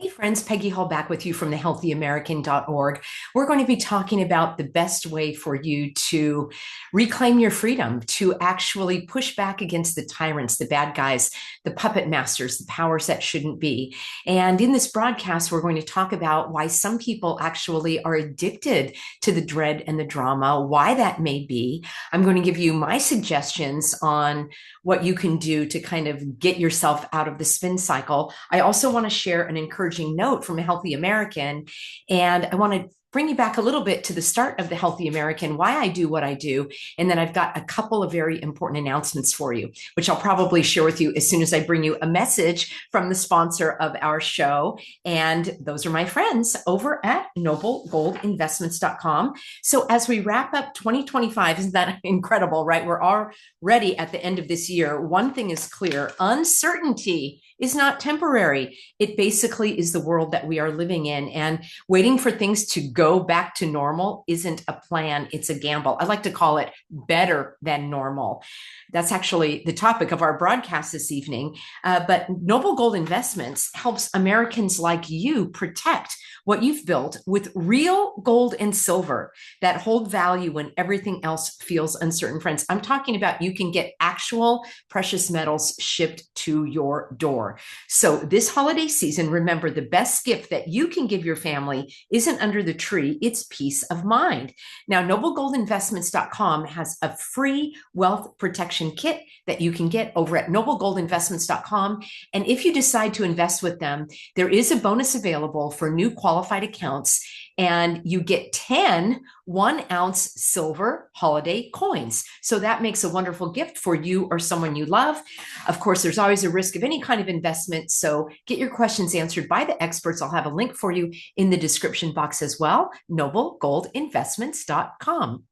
Hey friends, Peggy Hall back with you from thehealthyamerican.org. We're going to be talking about the best way for you to reclaim your freedom, to actually push back against the tyrants, the bad guys, the puppet masters, the powers that shouldn't be. And in this broadcast, we're going to talk about why some people actually are addicted to the dread and the drama, why that may be. I'm going to give you my suggestions on what you can do to kind of get yourself out of the spin cycle. I also want to share an encouraging note from a Healthy American, and I want to bring you back a little bit to the start of the Healthy American, why I do what I do. And then I've got a couple of very important announcements for you, which I'll probably share with you as soon as I bring you a message from the sponsor of our show. And those are my friends over at noblegoldinvestments.com. So as we wrap up 2025, isn't that incredible, right? We're already at the end of this year. One thing is clear: uncertainty is not temporary. It basically is the world that we are living in. And waiting for things to go back to normal isn't a plan, it's a gamble. I like to call it better than normal. That's actually the topic of our broadcast this evening. But Noble Gold Investments helps Americans like you protect what you've built with real gold and silver that hold value when everything else feels uncertain. Friends, I'm talking about you can get actual precious metals shipped to your door. So this holiday season, remember, the best gift that you can give your family isn't under the tree, it's peace of mind. Now, noblegoldinvestments.com has a free wealth protection kit that you can get over at noblegoldinvestments.com. And if you decide to invest with them, there is a bonus available for new qualified accounts, and you get 10 1-ounce silver holiday coins. So that makes a wonderful gift for you or someone you love. Of course, there's always a risk of any kind of investment, so get your questions answered by the experts. I'll have a link for you in the description box as well, noblegoldinvestments.com.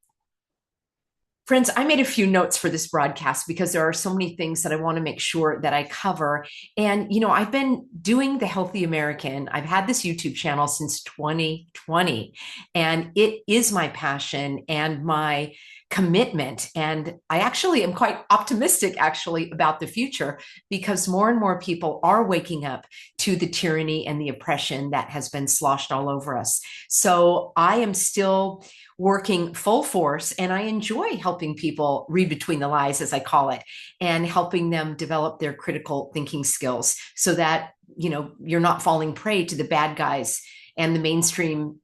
Friends, I made a few notes for this broadcast because there are so many things that I want to make sure that I cover. And, I've been doing The Healthy American. I've had this YouTube channel since 2020, and it is my passion and my commitment. And I actually am quite optimistic actually about the future because more and more people are waking up to the tyranny and the oppression that has been sloshed all over us. So I am still working full force, and I enjoy helping people read between the lies, as I call it, and helping them develop their critical thinking skills so that you're not falling prey to the bad guys and the mainstream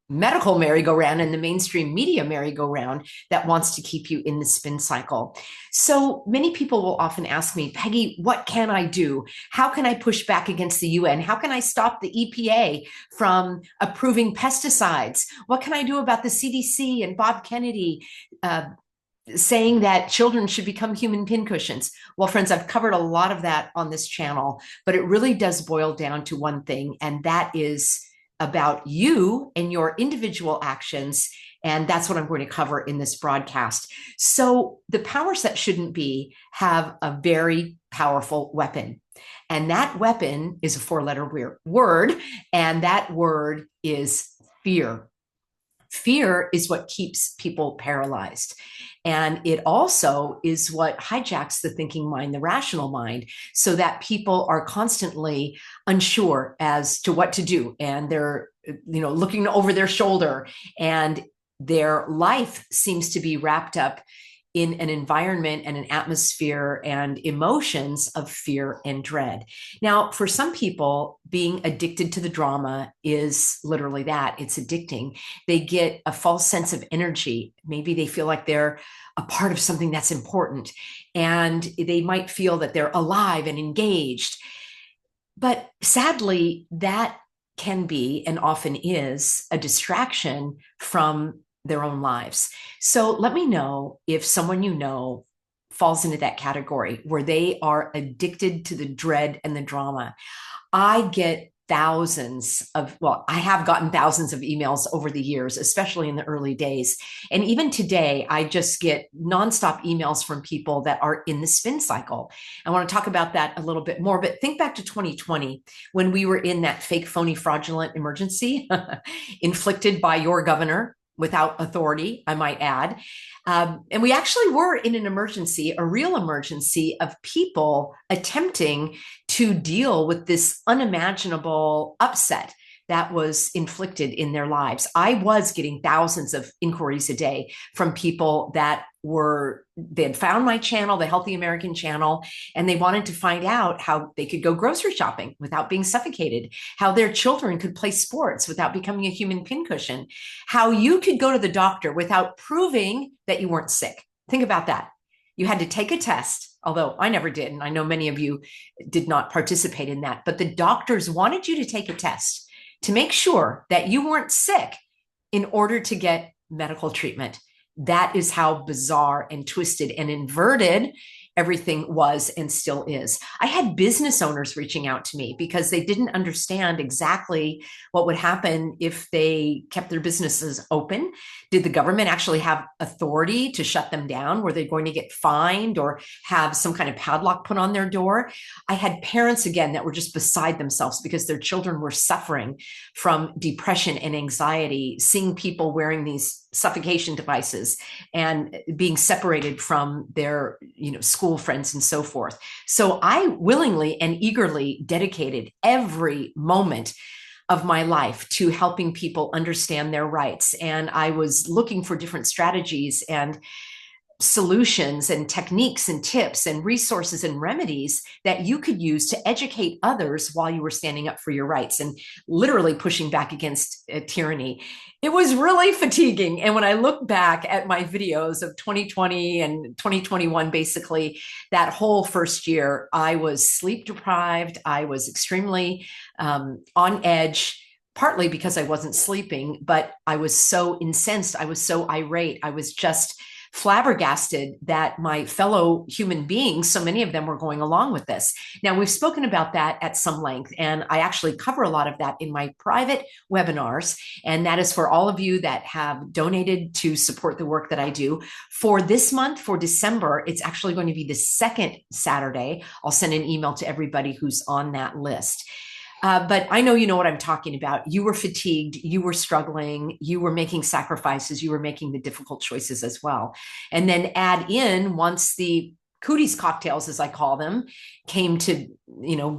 medical merry-go-round and the mainstream media merry-go-round that wants to keep you in the spin cycle. So many people will often ask me, Peggy, what can I do? How can I push back against the UN? How can I stop the EPA from approving pesticides? What can I do about the CDC and Bob Kennedy saying that children should become human pincushions? Well, friends, I've covered a lot of that on this channel, but it really does boil down to one thing, and that is about you and your individual actions. And that's what I'm going to cover in this broadcast. So the powers that shouldn't be have a very powerful weapon. And that weapon is a 4-letter word. And that word is fear. Fear is what keeps people paralyzed. And it also is what hijacks the thinking mind, the rational mind, so that people are constantly unsure as to what to do. And they're, looking over their shoulder, and their life seems to be wrapped up in an environment and an atmosphere and emotions of fear and dread. Now, for some people, being addicted to the drama is literally that. It's addicting. They get a false sense of energy. Maybe they feel like they're a part of something that's important, and they might feel that they're alive and engaged. But sadly, that can be and often is a distraction from their own lives. So let me know if someone falls into that category where they are addicted to the dread and the drama. I have gotten thousands of emails over the years, especially in the early days. And even today, I just get nonstop emails from people that are in the spin cycle. I want to talk about that a little bit more, but think back to 2020 when we were in that fake, phony, fraudulent emergency inflicted by your governor without authority, I might add. And we actually were in an emergency, a real emergency of people attempting to deal with this unimaginable upset that was inflicted in their lives. I was getting thousands of inquiries a day from people that they had found my channel, the Healthy American channel, and they wanted to find out how they could go grocery shopping without being suffocated, how their children could play sports without becoming a human pincushion, how you could go to the doctor without proving that you weren't sick. Think about that. You had to take a test, although I never did, and I know many of you did not participate in that, but the doctors wanted you to take a test to make sure that you weren't sick in order to get medical treatment. That is how bizarre and twisted and inverted everything was and still is. I had business owners reaching out to me because they didn't understand exactly what would happen if they kept their businesses open. Did the government actually have authority to shut them down? Were they going to get fined or have some kind of padlock put on their door? I had parents, again, that were just beside themselves because their children were suffering from depression and anxiety, seeing people wearing these suffocation devices and being separated from their, school friends and so forth. So I willingly and eagerly dedicated every moment of my life to helping people understand their rights. And I was looking for different strategies and solutions and techniques and tips and resources and remedies that you could use to educate others while you were standing up for your rights and literally pushing back against tyranny. It was really fatiguing. And when I look back at my videos of 2020 and 2021, basically that whole first year, I was sleep deprived. I was extremely on edge, partly because I wasn't sleeping, but I was so incensed. I was so irate. I was just flabbergasted that my fellow human beings, so many of them were going along with this. Now, we've spoken about that at some length, and I actually cover a lot of that in my private webinars. And that is for all of you that have donated to support the work that I do. For this month, for December, it's actually going to be the second Saturday. I'll send an email to everybody who's on that list. But I know you know what I'm talking about. You were fatigued, you were struggling, you were making sacrifices, you were making the difficult choices as well. And then add in, once the cooties cocktails, as I call them, came to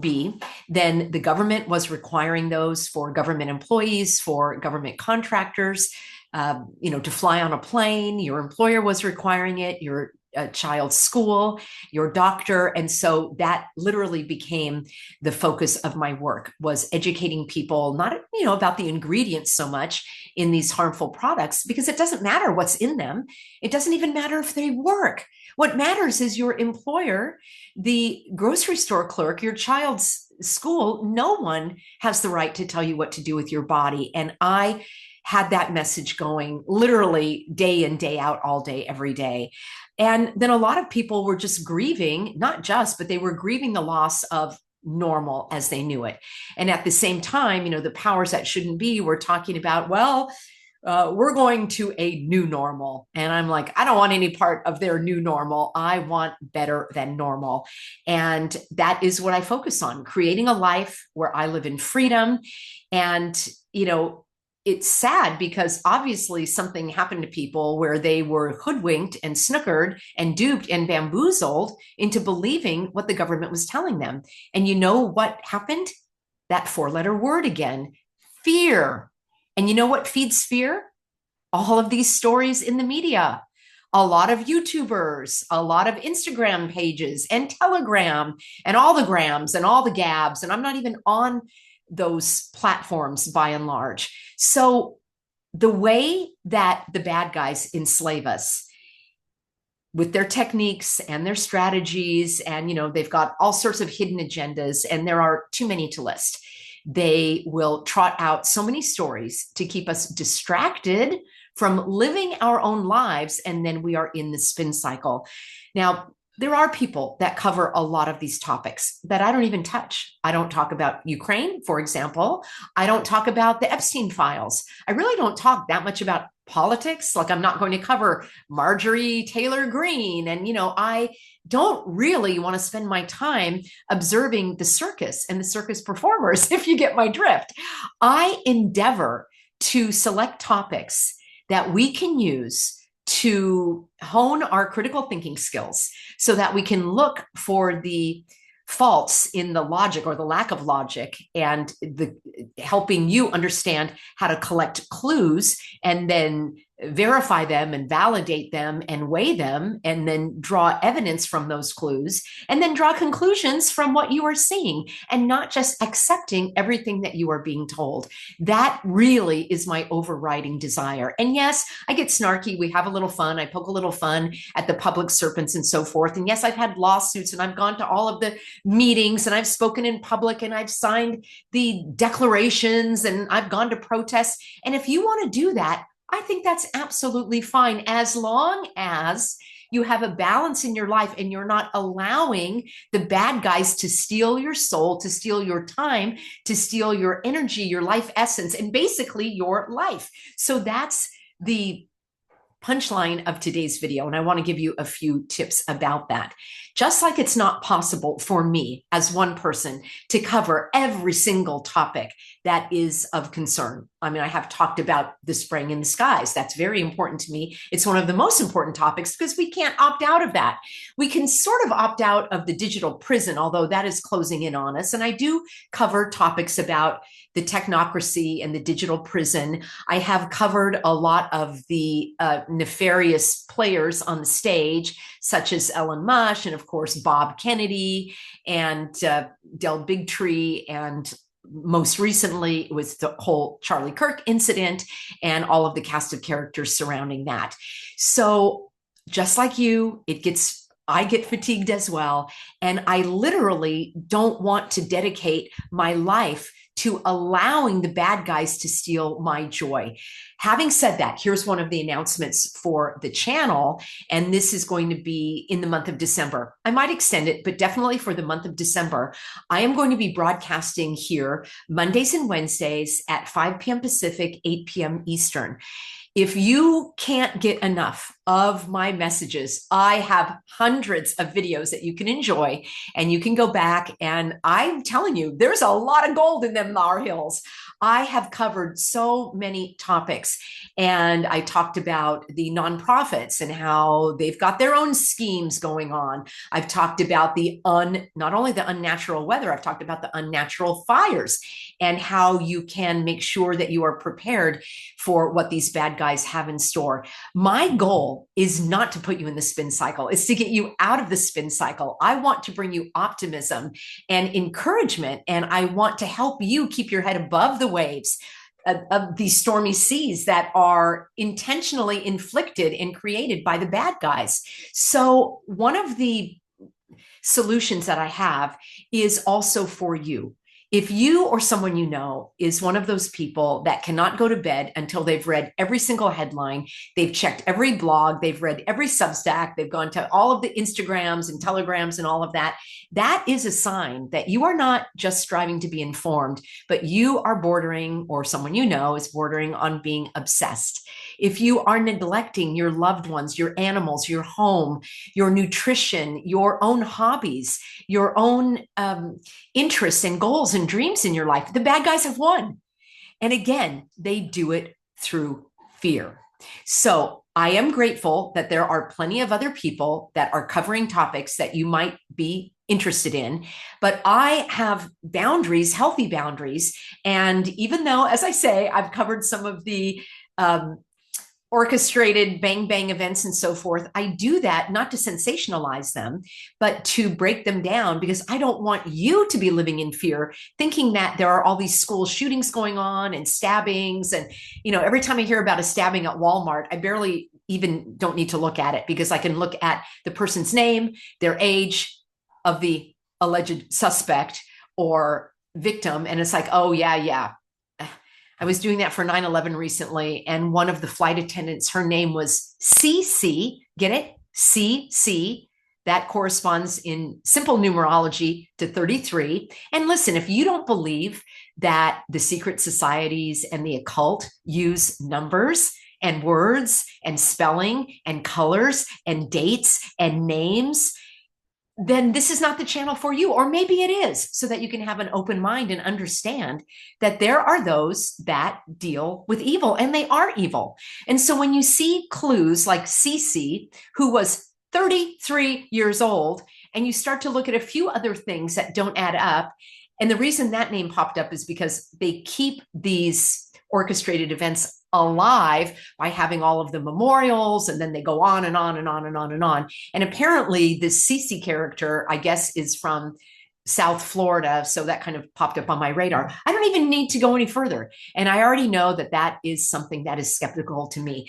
be, then the government was requiring those for government employees, for government contractors, to fly on a plane. Your employer was requiring it, your child's school, your doctor. And so that literally became the focus of my work, was educating people, not, about the ingredients so much in these harmful products, because it doesn't matter what's in them. It doesn't even matter if they work. What matters is your employer, the grocery store clerk, your child's school. No one has the right to tell you what to do with your body. And I had that message going literally day in, day out, all day, every day. And then a lot of people were just grieving, not just, but they were grieving the loss of normal as they knew it. And at the same time, the powers that shouldn't be were talking about, we're going to a new normal. And I'm like, I don't want any part of their new normal. I want better than normal. And that is what I focus on, creating a life where I live in freedom. And, it's sad because obviously something happened to people where they were hoodwinked and snookered and duped and bamboozled into believing what the government was telling them. And you know what happened? That 4-letter word again, fear. And you know what feeds fear? All of these stories in the media, a lot of YouTubers, a lot of Instagram pages and Telegram and all the grams and all the gabs. And I'm not even on those platforms by and large. So the way that the bad guys enslave us with their techniques and their strategies, and they've got all sorts of hidden agendas, and there are too many to list. They will trot out so many stories to keep us distracted from living our own lives, and then we are in the spin cycle. Now, there are people that cover a lot of these topics that I don't even touch. I don't talk about Ukraine, for example. I don't talk about the Epstein files. I really don't talk that much about politics. Like, I'm not going to cover Marjorie Taylor Greene. And, I don't really want to spend my time observing the circus and the circus performers, if you get my drift. I endeavor to select topics that we can use to hone our critical thinking skills so that we can look for the faults in the logic or the lack of logic, and the helping you understand how to collect clues and then verify them and validate them and weigh them and then draw evidence from those clues and then draw conclusions from what you are seeing and not just accepting everything that you are being told. That really is my overriding desire. And yes, I get snarky. We have a little fun. I poke a little fun at the public serpents and so forth. And yes, I've had lawsuits and I've gone to all of the meetings and I've spoken in public and I've signed the declarations and I've gone to protests. And if you want to do that, I think that's absolutely fine, as long as you have a balance in your life and you're not allowing the bad guys to steal your soul, to steal your time, to steal your energy, your life essence, and basically your life. So that's the punchline of today's video. And I want to give you a few tips about that. Just like it's not possible for me as one person to cover every single topic that is of concern. I mean, I have talked about the spraying in the skies. That's very important to me. It's one of the most important topics because we can't opt out of that. We can sort of opt out of the digital prison, although that is closing in on us. And I do cover topics about the technocracy and the digital prison. I have covered a lot of the nefarious players on the stage, such as Elon Musk and, of course, Bob Kennedy and Del Bigtree, and most recently it was the whole Charlie Kirk incident and all of the cast of characters surrounding that. So just like you, I get fatigued as well. And I literally don't want to dedicate my life to allowing the bad guys to steal my joy. Having said that, here's one of the announcements for the channel, and this is going to be in the month of December. I might extend it, but definitely for the month of December, I am going to be broadcasting here Mondays and Wednesdays at 5 p.m. Pacific, 8 p.m. Eastern. If you can't get enough of my messages, I have hundreds of videos that you can enjoy, and you can go back, and I'm telling you, there's a lot of gold in them Mar Hills. I have covered so many topics, and I talked about the nonprofits and how they've got their own schemes going on. I've talked about not only the unnatural weather, I've talked about the unnatural fires and how you can make sure that you are prepared for what these bad guys have in store. My goal is not to put you in the spin cycle. It's to get you out of the spin cycle. I want to bring you optimism and encouragement, and I want to help you keep your head above the waves of these stormy seas that are intentionally inflicted and created by the bad guys. So one of the solutions that I have is also for you. If you or someone you know is one of those people that cannot go to bed until they've read every single headline, they've checked every blog, they've read every Substack, they've gone to all of the Instagrams and Telegrams and all of that, that is a sign that you are not just striving to be informed, but you are bordering, or someone you know is bordering on being obsessed. If you are neglecting your loved ones, your animals, your home, your nutrition, your own hobbies, your own interests and goals and dreams in your life, the bad guys have won. And again, they do it through fear. So I am grateful that there are plenty of other people that are covering topics that you might be interested in, but I have boundaries, healthy boundaries. And even though, as I say, I've covered some of the orchestrated bang bang events and so forth, I do that not to sensationalize them, but to break them down, because I don't want you to be living in fear, thinking that there are all these school shootings going on and stabbings. And, every time I hear about a stabbing at Walmart, I barely even don't need to look at it, because I can look at the person's name, their age of the alleged suspect or victim. And it's like, oh yeah. I was doing that for 9/11 recently, and one of the flight attendants, her name was CC. Get it? CC. That corresponds in simple numerology to 33. And listen, if you don't believe that the secret societies and the occult use numbers and words and spelling and colors and dates and names, then this is not the channel for you. Or maybe it is, so that you can have an open mind and understand that there are those that deal with evil, and they are evil. And so when you see clues like Cece, who was 33 years old and you start to look at a few other things that don't add up. And the reason that name popped up is because they keep these orchestrated events alive by having all of the memorials, and then they go on and on and on and on and on. And apparently this Cece character, I guess, is from South Florida. So that kind of popped up on my radar. I don't even need to go any further. And I already know that that is something that is skeptical to me.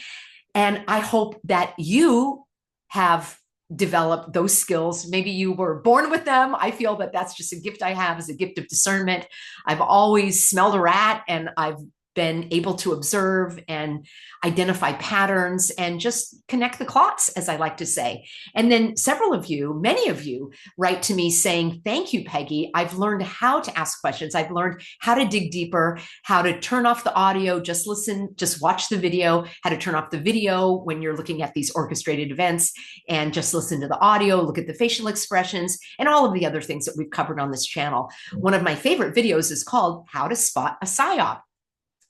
And I hope that you have developed those skills. Maybe you were born with them. I feel that that's just a gift I have, as a gift of discernment. I've always smelled a rat, and I've been able to observe and identify patterns and just connect the clots, as I like to say. And then several of you, many of you, write to me saying, thank you, Peggy. I've learned how to ask questions. I've learned how to dig deeper, how to turn off the audio, just listen, just watch the video, how to turn off the video when you're looking at these orchestrated events, and just listen to the audio, look at the facial expressions, and all of the other things that we've covered on this channel. One of my favorite videos is called How to Spot a PSYOP.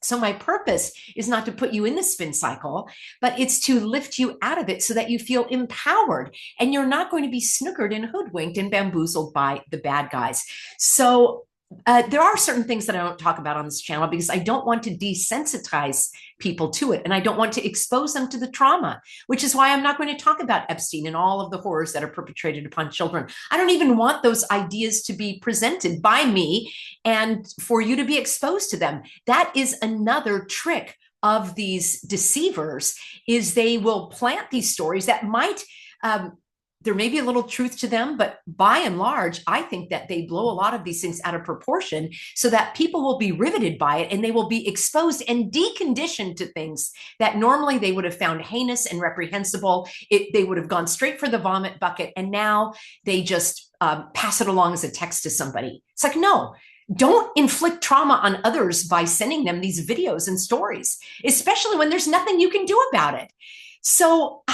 So my purpose is not to put you in the spin cycle, but it's to lift you out of it so that you feel empowered and you're not going to be snookered and hoodwinked and bamboozled by the bad guys. So there are certain things that I don't talk about on this channel because I don't want to desensitize people to it, and I don't want to expose them to the trauma, which is why I'm not going to talk about Epstein and all of the horrors that are perpetrated upon children. I don't even want those ideas to be presented by me and for you to be exposed to them. That is another trick of these deceivers, is they will plant these stories that might there may be a little truth to them, but by and large, I think that they blow a lot of these things out of proportion so that people will be riveted by it, and they will be exposed and deconditioned to things that normally they would have found heinous and reprehensible. They would have gone straight for the vomit bucket, and now they just pass it along as a text to somebody. It's like, no, don't inflict trauma on others by sending them these videos and stories, especially when there's nothing you can do about it. So,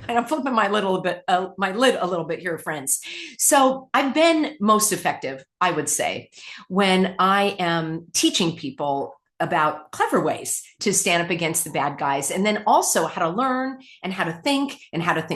and I'm flipping my lid a little bit here, friends. So I've been most effective, I would say, when I am teaching people about clever ways to stand up against the bad guys, and then also how to learn and how to think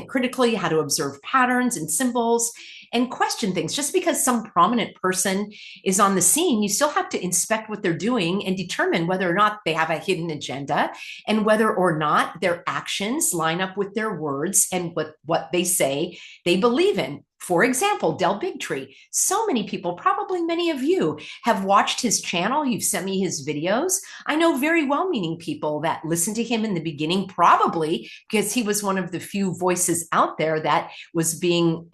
critically, how to observe patterns and symbols and question things. Just because some prominent person is on the scene, you still have to inspect what they're doing and determine whether or not they have a hidden agenda, and whether or not their actions line up with their words and what they say they believe in. For example, Del Bigtree. So many people, probably many of you, have watched his channel. You've sent me his videos. I know very well-meaning people that listened to him in the beginning, probably because he was one of the few voices out there that was being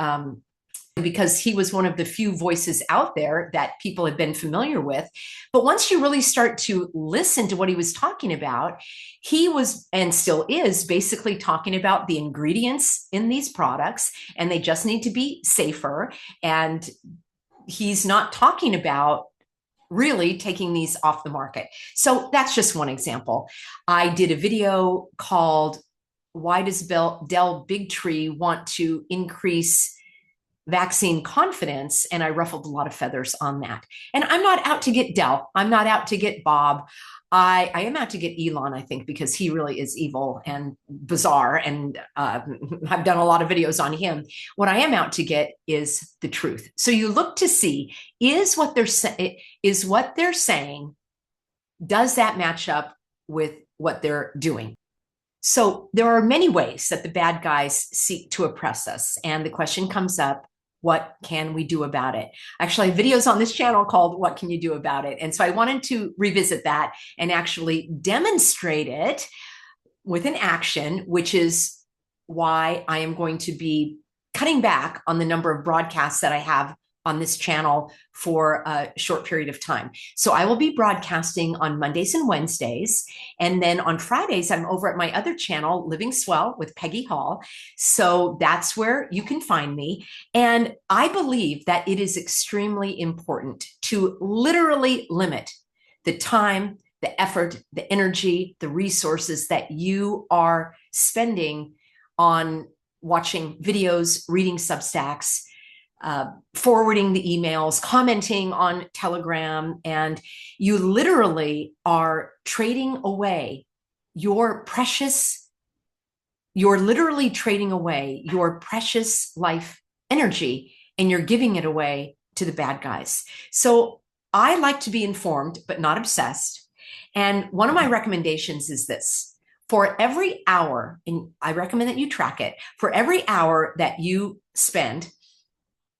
because he was one of the few voices out there that people had been familiar with. But once you really start to listen to what he was talking about, he was, and still is, basically talking about the ingredients in these products, and they just need to be safer. And he's not talking about really taking these off the market. So that's just one example. I did a video called Why Does Del Bigtree Want to Increase Vaccine Confidence? And I ruffled a lot of feathers on that. And I'm not out to get Del. I'm not out to get Bob. I am out to get Elon, I think, because he really is evil and bizarre. And I've done a lot of videos on him. What I am out to get is the truth. So you look to see, is what they're saying, does that match up with what they're doing? So there are many ways that the bad guys seek to oppress us. And the question comes up, what can we do about it? Actually, I have videos on this channel called What Can You Do About It? And so I wanted to revisit that and actually demonstrate it with an action, which is why I am going to be cutting back on the number of broadcasts that I have on this channel for a short period of time. So I will be broadcasting on Mondays and Wednesdays. And then on Fridays, I'm over at my other channel, Living Swell with Peggy Hall. So that's where you can find me. And I believe that it is extremely important to literally limit the time, the effort, the energy, the resources that you are spending on watching videos, reading Substacks, forwarding the emails, commenting on Telegram, and you literally are trading away you're literally trading away your precious life energy and you're giving it away to the bad guys. So I like to be informed, but not obsessed. And one of my recommendations is this. For every hour, and I recommend that you track it, for every hour that you spend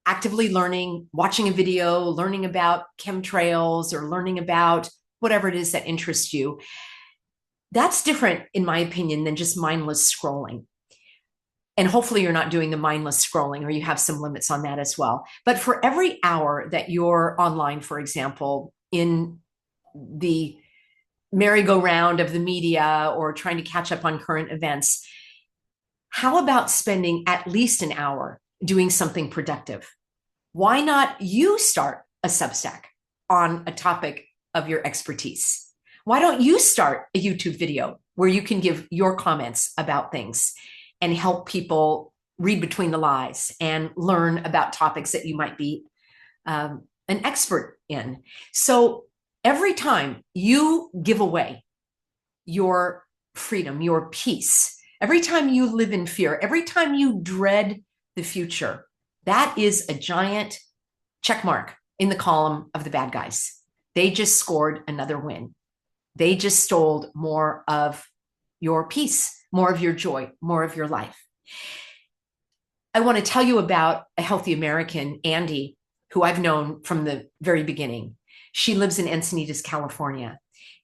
actively learning, watching a video, learning about chemtrails, or learning about whatever it is that interests you, that's different, in my opinion, than just mindless scrolling. And hopefully you're not doing the mindless scrolling, or you have some limits on that as well. But for every hour that you're online, for example, in the merry-go-round of the media or trying to catch up on current events, how about spending at least an hour doing something productive? Why not you start a Substack on a topic of your expertise? Why don't you start a YouTube video where you can give your comments about things and help people read between the lies and learn about topics that you might be an expert in? So every time you give away your freedom, your peace, every time you live in fear, every time you dread the future, that is a giant check mark in the column of the bad guys. They just scored another win. They just stole more of your peace, more of your joy, more of your life. I want to tell you about a healthy American, Andy, who I've known from the very beginning. She lives in Encinitas, California,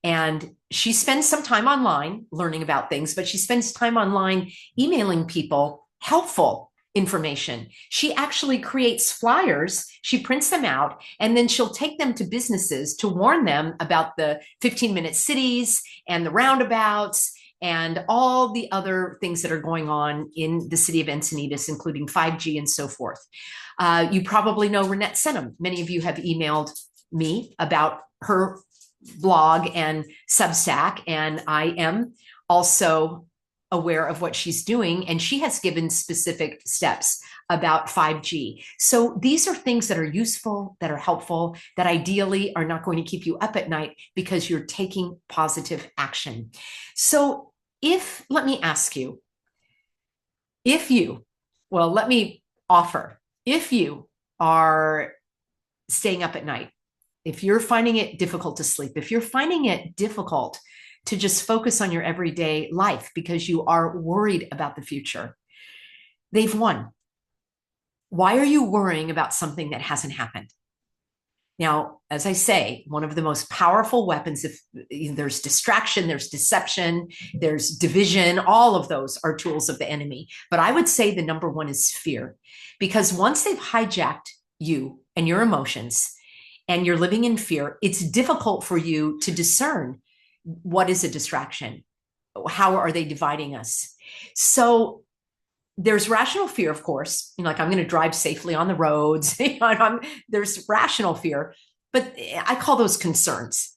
and she spends some time online learning about things, but she spends time online emailing people helpful information. She actually creates flyers, she prints them out, and then she'll take them to businesses to warn them about the 15-minute cities and the roundabouts and all the other things that are going on in the city of Encinitas, including 5G and so forth. You probably know Renette Senham. Many of you have emailed me about her blog and Substack, and I am also aware of what she's doing, and she has given specific steps about 5G. So these are things that are useful, that are helpful, that ideally are not going to keep you up at night because you're taking positive action. So let me ask you, let me offer, if you are staying up at night, if you're finding it difficult to sleep, if you're finding it difficult to just focus on your everyday life because you are worried about the future, they've won. Why are you worrying about something that hasn't happened? Now, as I say, one of the most powerful weapons, if there's distraction, there's deception, there's division, all of those are tools of the enemy. But I would say the number one is fear, because once they've hijacked you and your emotions and you're living in fear, it's difficult for you to discern what is a distraction. How are they dividing us? So there's rational fear, of course, like I'm going to drive safely on the roads. There's rational fear, but I call those concerns.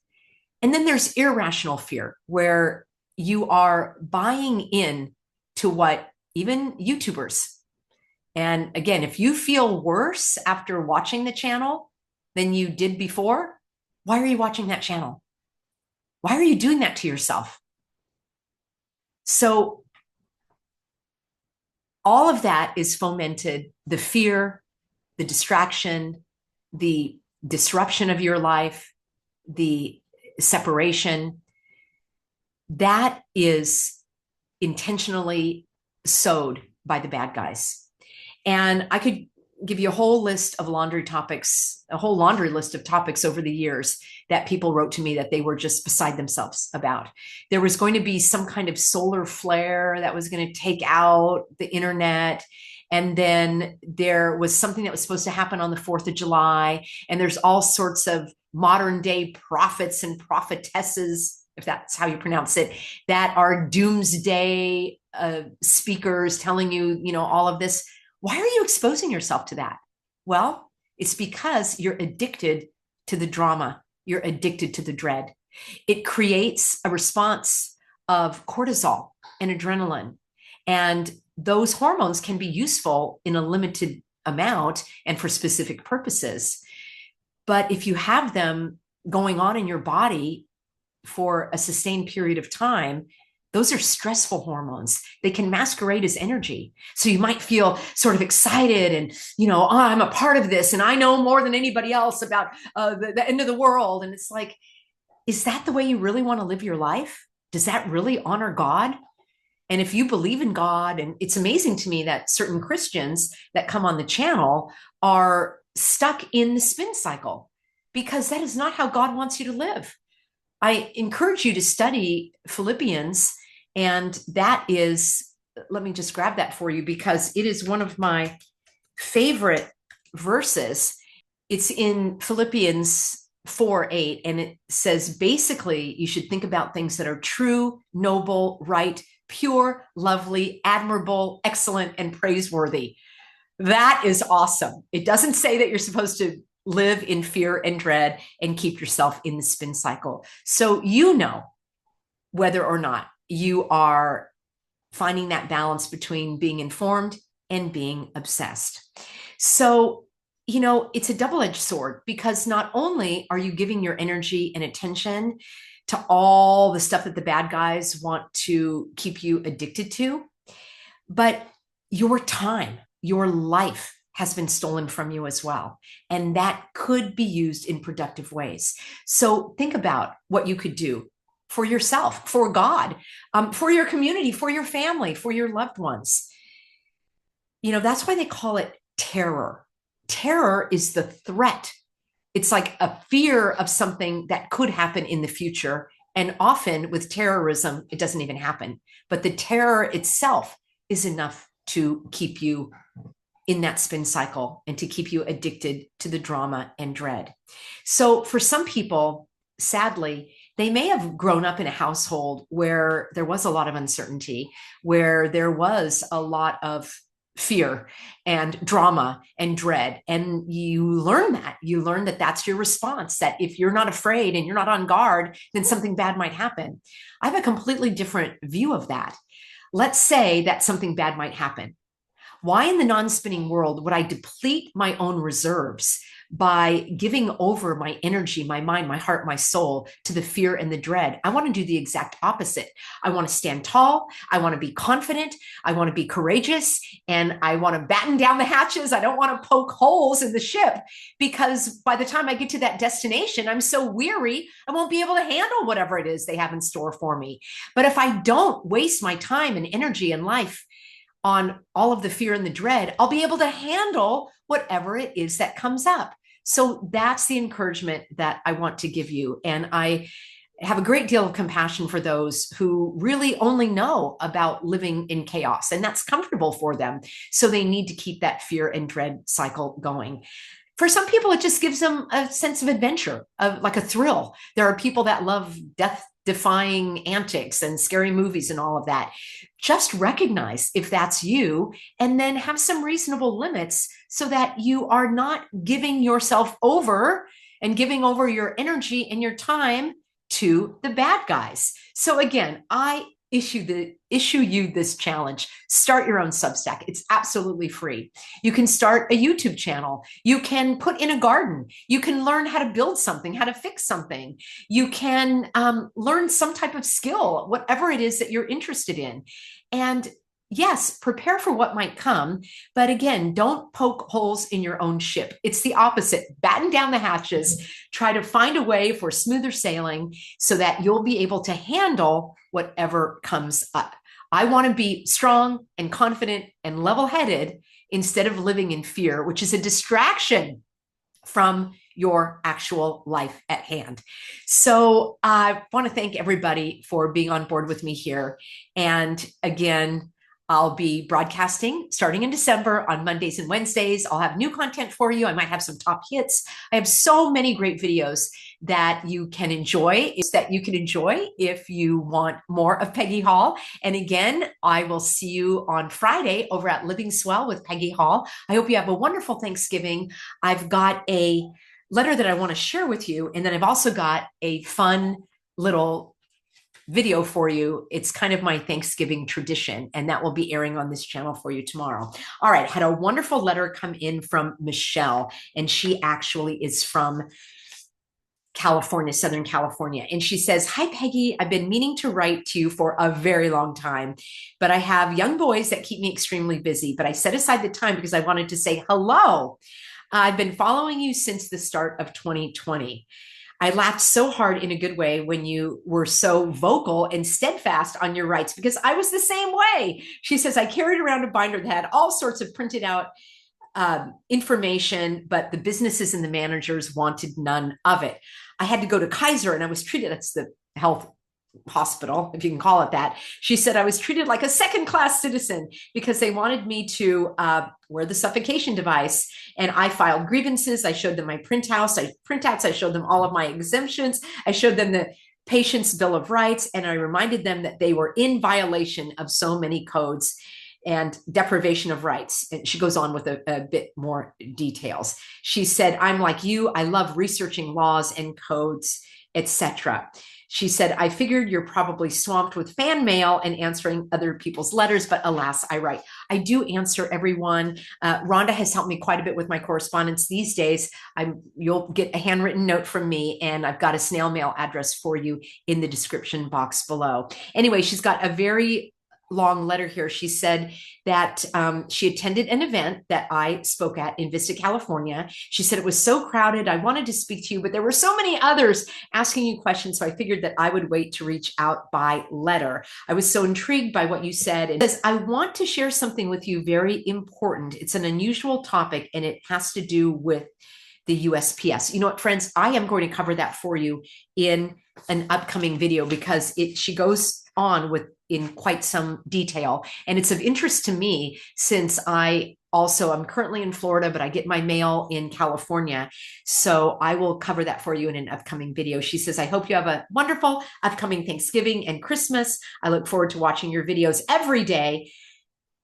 And then there's irrational fear, where you are buying in to what even YouTubers. And again, if you feel worse after watching the channel than you did before, why are you watching that channel? Why are you doing that to yourself? So all of that is fomented, the fear, the distraction, the disruption of your life, the separation. That is intentionally sowed by the bad guys. And I could give you a whole list of laundry list of topics over the years that people wrote to me that they were just beside themselves about. There was going to be some kind of solar flare that was going to take out the internet. And then there was something that was supposed to happen on the 4th of July. And there's all sorts of modern day prophets and prophetesses, if that's how you pronounce it, that are doomsday speakers telling you, all of this. Why are you exposing yourself to that? Well, it's because you're addicted to the drama. You're addicted to the dread. It creates a response of cortisol and adrenaline. And those hormones can be useful in a limited amount and for specific purposes. But if you have them going on in your body for a sustained period of time, Those are stressful hormones. They can masquerade as energy. So you might feel sort of excited and, oh, I'm a part of this and I know more than anybody else about the end of the world. And it's like, is that the way you really want to live your life? Does that really honor God? And if you believe in God, and it's amazing to me that certain Christians that come on the channel are stuck in the spin cycle, because that is not how God wants you to live. I encourage you to study Philippians, and that is, let me just grab that for you because it is one of my favorite verses. It's in Philippians 4:8, and it says basically you should think about things that are true, noble, right, pure, lovely, admirable, excellent, and praiseworthy. That is awesome. It doesn't say that you're supposed to live in fear and dread and keep yourself in the spin cycle. So you know whether or not you are finding that balance between being informed and being obsessed. So, it's a double-edged sword, because not only are you giving your energy and attention to all the stuff that the bad guys want to keep you addicted to, but your time, your life has been stolen from you as well. And that could be used in productive ways. So think about what you could do for yourself, for God, for your community, for your family, for your loved ones. That's why they call it terror. Terror is the threat. It's like a fear of something that could happen in the future. And often with terrorism, it doesn't even happen. But the terror itself is enough to keep you in that spin cycle and to keep you addicted to the drama and dread. So for some people, sadly, they may have grown up in a household where there was a lot of uncertainty, where there was a lot of fear and drama and dread. And you learn that that's your response, that if you're not afraid and you're not on guard, then something bad might happen. I have a completely different view of that. Let's say that something bad might happen. Why in the non-spinning world would I deplete my own reserves by giving over my energy, my mind, my heart, my soul to the fear and the dread? I want to do the exact opposite. I want to stand tall. I want to be confident. I want to be courageous, and I want to batten down the hatches. I don't want to poke holes in the ship, because by the time I get to that destination, I'm so weary, I won't be able to handle whatever it is they have in store for me. But if I don't waste my time and energy and life on all of the fear and the dread, I'll be able to handle whatever it is that comes up. So that's the encouragement that I want to give you. And I have a great deal of compassion for those who really only know about living in chaos, and that's comfortable for them. So they need to keep that fear and dread cycle going. For some people, it just gives them a sense of adventure, of like a thrill. There are people that love death-defying antics and scary movies and all of that. Just recognize if that's you, and then have some reasonable limits so that you are not giving yourself over and giving over your energy and your time to the bad guys. So again, I issue you this challenge. Start your own Substack. It's absolutely free. You can start a YouTube channel. You can put in a garden. You can learn how to build something, how to fix something. You can learn some type of skill, whatever it is that you're interested in. And yes, prepare for what might come. But again, don't poke holes in your own ship. It's the opposite. Batten down the hatches. Try to find a way for smoother sailing so that you'll be able to handle whatever comes up. I want to be strong and confident and level-headed instead of living in fear, which is a distraction from your actual life at hand. So I want to thank everybody for being on board with me here. And again, I'll be broadcasting starting in December on Mondays and Wednesdays. I'll have new content for you. I might have some top hits. I have so many great videos that you can enjoy, if you want more of Peggy Hall. And again, I will see you on Friday over at Living Swell with Peggy Hall. I hope you have a wonderful Thanksgiving. I've got a letter that I want to share with you. And then I've also got a fun little video for you. It's kind of my Thanksgiving tradition, and that will be airing on this channel for you tomorrow. All right, had a wonderful letter come in from Michelle, and she actually is from California, Southern California. And she says, "Hi, Peggy. I've been meaning to write to you for a very long time, but I have young boys that keep me extremely busy. But I set aside the time because I wanted to say hello. I've been following you since the start of 2020. I laughed so hard in a good way when you were so vocal and steadfast on your rights because I was the same way." She says, "I carried around a binder that had all sorts of printed out information, but the businesses and the managers wanted none of it. I had to go to Kaiser and I was treated," that's the health hospital, if you can call it that. She said, "I was treated like a second-class citizen because they wanted me to wear the suffocation device. And I filed grievances. I showed them my printouts. I showed them all of my exemptions. I showed them the patient's bill of rights. And I reminded them that they were in violation of so many codes and deprivation of rights." And she goes on with a bit more details. She said, "I'm like you. I love researching laws and codes, etc." She said, "I figured you're probably swamped with fan mail and answering other people's letters, but alas, I write." I do answer everyone. Rhonda has helped me quite a bit with my correspondence these days. You'll get a handwritten note from me, and I've got a snail mail address for you in the description box below. Anyway, she's got a very long letter here. She said that she attended an event that I spoke at in Vista, California. She said, "It was so crowded. I wanted to speak to you, but there were so many others asking you questions. So I figured that I would wait to reach out by letter. I was so intrigued by what you said. And says, I want to share something with you very important. It's an unusual topic and it has to do with the USPS. You know what, friends, I am going to cover that for you in an upcoming video because she goes on with in quite some detail. And it's of interest to me since I'm currently in Florida, but I get my mail in California. So I will cover that for you in an upcoming video. She says, "I hope you have a wonderful upcoming Thanksgiving and Christmas. I look forward to watching your videos every day."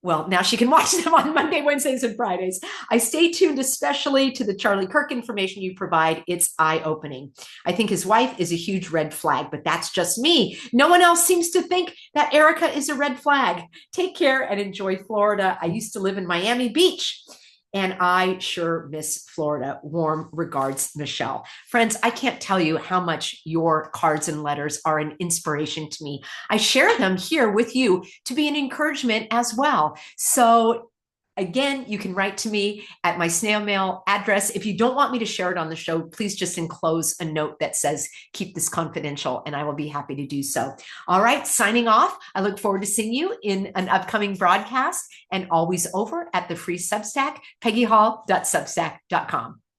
Well, now she can watch them on Monday, Wednesdays, and Fridays. "I stay tuned, especially to the Charlie Kirk information you provide. It's eye-opening. I think his wife is a huge red flag, but that's just me. No one else seems to think that Erica is a red flag. Take care and enjoy Florida. I used to live in Miami Beach, and I sure miss Florida. Warm regards, Michelle." Friends, I can't tell you how much your cards and letters are an inspiration to me. I share them here with you to be an encouragement as well. So again, you can write to me at my snail mail address. If you don't want me to share it on the show, please just enclose a note that says, "Keep this confidential," and I will be happy to do so. All right, signing off. I look forward to seeing you in an upcoming broadcast and always over at the free Substack, peggyhall.substack.com.